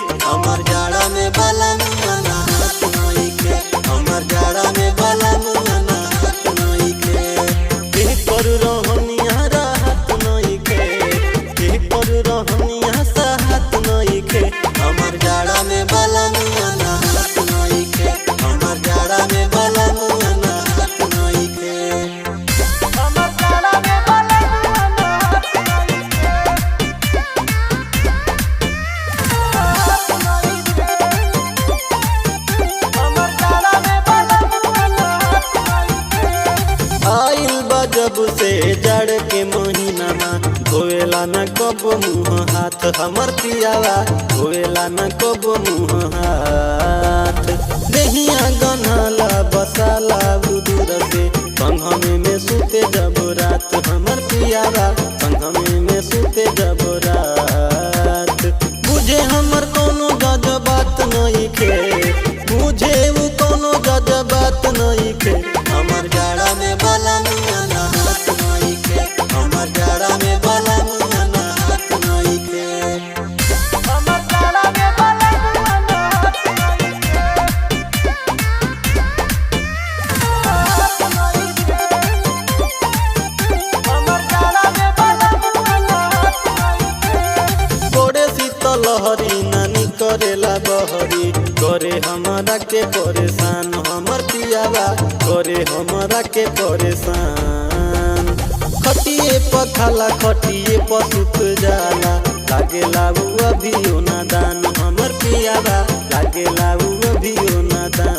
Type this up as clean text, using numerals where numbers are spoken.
हमर जाड़ा में बाला मुआना हाथ नइखे हमर जाड़ा में बाला मुआना हाथ नइखे के कर रहनिया राहत नइखे के कर रहनिया साहत नइखे हमर जाड़ा में बाला मुआना हाथ नइखे हमर जाड़ा में बाला मुआना हाथ नइखे हमर जाड़ा में बाला मुआना हाथ नइखे जब से जड़ के महीना में धोएला न कब मुँह हाथ हमर पियावा धोएला न कब मुँह हाथ देहिया गन्हाला बसाला दूर से संघमे में सुते जब रात हमर पियावा संघमे में सुते जब रात बुझे हमर कोनो गज बात नइखे बुझे उ कोनो गज बात नइखे हमर जाड़ा में बाला मुआना हाथ नइखे हमर जाड़ा में बाला मुआना हाथ नइखे हमर जाड़ा में बाला मुआना हाथ नइखे हमर जाड़ा में बाला मुआना हाथ नइखे गोड़े शीतल लहरी नानी करेला बहरी करे हमारा के परेशान हमर पियावा करे हमारा के परेशान खटिए पखाला खटिए पसुत जाला लागे लाऊ अभी नादान हमर पियावा लागे लाऊ अभी नादान।